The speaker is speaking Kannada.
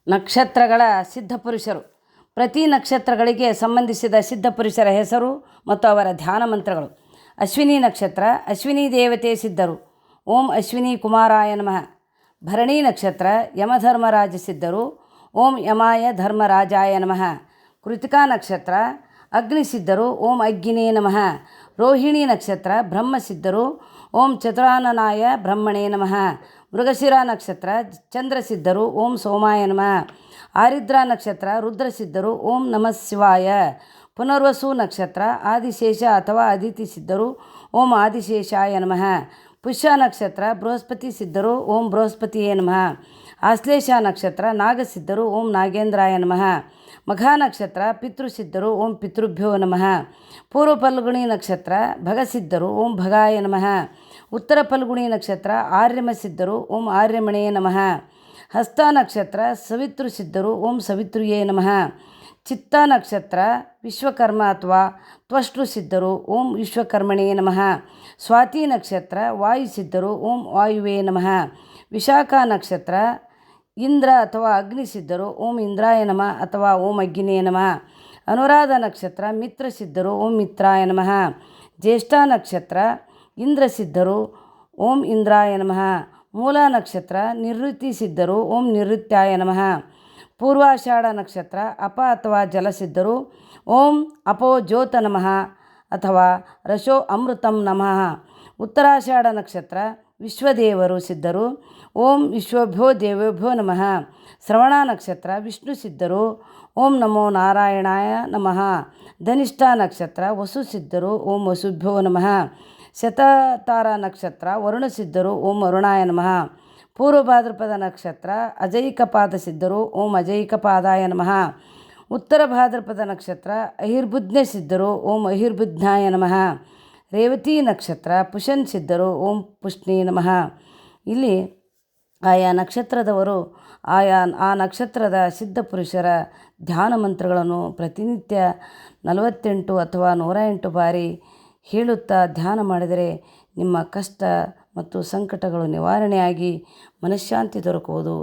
ನಕ್ಷತ್ರಗಳ ಸಿದ್ಧಪುರುಷರು. ಪ್ರತಿ ನಕ್ಷತ್ರಗಳಿಗೆ ಸಂಬಂಧಿಸಿದ ಸಿದ್ಧಪುರುಷರ ಹೆಸರು ಮತ್ತು ಅವರ ಧ್ಯಾನ ಮಂತ್ರಗಳು. ಅಶ್ವಿನಿ ನಕ್ಷತ್ರ, ಅಶ್ವಿನಿ ದೇವತೆ ಸಿದ್ಧರು, ಓಂ ಅಶ್ವಿನಿ ಕುಮಾರಾಯ ನಮಃ. ಭರಣಿ ನಕ್ಷತ್ರ, ಯಮಧರ್ಮರಾಜ ಸಿದ್ಧರು, ಓಂ ಯಮಾಯ ಧರ್ಮರಾಜಾಯ ನಮಃ. ಕೃತಿಕಾ ನಕ್ಷತ್ರ, ಅಗ್ನಿ ಸಿದ್ಧರು, ಓಂ ಅಗ್ನಿಯೇ ನಮಃ. ರೋಹಿಣಿ ನಕ್ಷತ್ರ, ಬ್ರಹ್ಮ ಸಿದ್ಧರು, ಓಂ ಚತುರಾನನಾಯ ಬ್ರಹ್ಮಣೇ ನಮಃ. ಮೃಗಶಿರ ನಕ್ಷತ್ರ, ಚಂದ್ರ ಸಿದ್ಧರು, ಓಂ ಸೋಮಾಯ ನಮಃ. ಆರಿದ್ರ ನಕ್ಷತ್ರ, ರುದ್ರ ಸಿದ್ಧರು, ಓಂ ನಮಃ ಶಿವಾಯ. ಪುನರ್ವಸು ನಕ್ಷತ್ರ, ಆದಿಶೇಷ ಅಥವಾ ಅದಿತಿ ಸಿದ್ಧರು, ಓಂ ಆದಿಶೇಷಾಯ ನಮಃ. ಪುಷ್ಯ ನಕ್ಷತ್ರ, ಬೃಹಸ್ಪತಿ ಸಿದ್ಧರು, ಓಂ ಬೃಹಸ್ಪತಿಯೇ ನಮಃ. ಆಶ್ಲೇಷ ನಕ್ಷತ್ರ, ನಾಗಸಿದ್ಧರು, ಓಂ ನಾಗೇಂದ್ರಾಯ ನಮಃ. ಮಘ ನಕ್ಷತ್ರ, ಪಿತೃಸಿದ್ಧರು, ಓಂ ಪಿತೃಭ್ಯೋ ನಮಃ. ಪೂರ್ವ ಫಲ್ಗುಣಿ ನಕ್ಷತ್ರ, ಭಗಸಿದ್ಧರು, ಓಂ ಭಗಾಯ ನಮಃ. ಉತ್ತರ ಫಲ್ಗುಣಿ ನಕ್ಷತ್ರ, ಆರ್ಯಮ ಸಿದ್ಧರು, ಓಂ ಆರ್ಯಮಣೇ ನಮಃ. ಹಸ್ತ ನಕ್ಷತ್ರ, ಸವಿತೃ ಸಿದ್ಧರು, ಓಂ ಸವಿತೃಯೇ ನಮಃ. ಚಿತ್ತ ನಕ್ಷತ್ರ, ವಿಶ್ವಕರ್ಮ ಅಥವಾ ತ್ವಷ್ಟೃ ಸಿದ್ಧರು, ಓಂ ವಿಶ್ವಕರ್ಮಣೇ ನಮಃ. ಸ್ವಾತಿ ನಕ್ಷತ್ರ, ವಾಯು ಸಿದ್ಧರು, ಓಂ ವಾಯುವೇ ನಮಃ. ವಿಶಾಖ ನಕ್ಷತ್ರ, ಇಂದ್ರ ಅಥವಾ ಅಗ್ನಿ ಸಿದ್ಧರು, ಓಂ ಇಂದ್ರಾಯ ನಮಃ ಅಥವಾ ಓಂ ಅಗ್ನಿಯೇ ನಮಃ. ಅನುರಾಧ ನಕ್ಷತ್ರ, ಮಿತ್ರ ಸಿದ್ಧರು, ಓಂ ಮಿತ್ರಾಯ ನಮಃ. ಜ್ಯೇಷ್ಠ ನಕ್ಷತ್ರ, ಇಂದ್ರ ಸಿದ್ಧರು, ಓಂ ಇಂದ್ರಾಯ ನಮಃ. ಮೂಲ ನಕ್ಷತ್ರ, ನಿವೃತ್ತಿ ಸಿದ್ಧರು, ಓಂ ನಿವೃತ್ತಾಯ ನಮಃ. ಪೂರ್ವಾಷಾಢ ನಕ್ಷತ್ರ, ಅಪ ಅಥವಾ ಜಲಸಿದ್ಧರು, ಓಂ ಅಪೋ ಜ್ಯೋತ ನಮಃ ಅಥವಾ ರಸೋ ಅಮೃತಂ ನಮಃ. ಉತ್ತರಾಷಾಢ ನಕ್ಷತ್ರ, ವಿಶ್ವದೇವರು ಸಿದ್ಧರು, ಓಂ ವಿಶ್ವಭ್ಯೋ ದೇವೇಭ್ಯೋ ನಮಃ. ಶ್ರವಣ ನಕ್ಷತ್ರ, ವಿಷ್ಣು ಸಿದ್ಧರು, ಓಂ ನಮೋ ನಾರಾಯಣಾಯ ನಮಃ. ಧನಿಷ್ಠ ನಕ್ಷತ್ರ, ವಸು ಸಿದ್ಧರು, ಓಂ ವಸುಭ್ಯೋ ನಮಃ. ಶತತಾರ ನಕ್ಷತ್ರ, ವರುಣ ಸಿದ್ಧರು, ಓಂ ವರುಣಾಯ ನಮಃ. ಪೂರ್ವ ಭಾದ್ರಪದ ನಕ್ಷತ್ರ, ಅಜೈಕಪಾದ ಸಿದ್ಧರು, ಓಂ ಅಜೈಕಪಾದಾಯ ನಮಃ. ಉತ್ತರ ಭಾದ್ರಪದ ನಕ್ಷತ್ರ, ಅಹಿರ್ಬುಧ್ನ ಸಿದ್ಧರು, ಓಂ ಅಹಿರ್ಬುಧ್ನಾಯ ನಮಃ. ರೇವತಿ ನಕ್ಷತ್ರ, ಪುಷನ್ ಸಿದ್ಧರು, ಓಂ ಪುಷ್ಣೇ ನಮಃ. ಇಲ್ಲಿ ಆಯಾ ನಕ್ಷತ್ರದವರು ಆ ನಕ್ಷತ್ರದ ಸಿದ್ಧ ಪುರುಷರ ಧ್ಯಾನ ಮಂತ್ರಗಳನ್ನು ಪ್ರತಿನಿತ್ಯ 48 ಅಥವಾ 108 ಬಾರಿ ಹೇಳುತ್ತಾ ಧ್ಯಾನ ಮಾಡಿದರೆ ನಿಮ್ಮ ಕಷ್ಟ ಮತ್ತು ಸಂಕಟಗಳು ನಿವಾರಣೆಯಾಗಿ ಮನಃಶಾಂತಿ ದೊರಕುವುದು.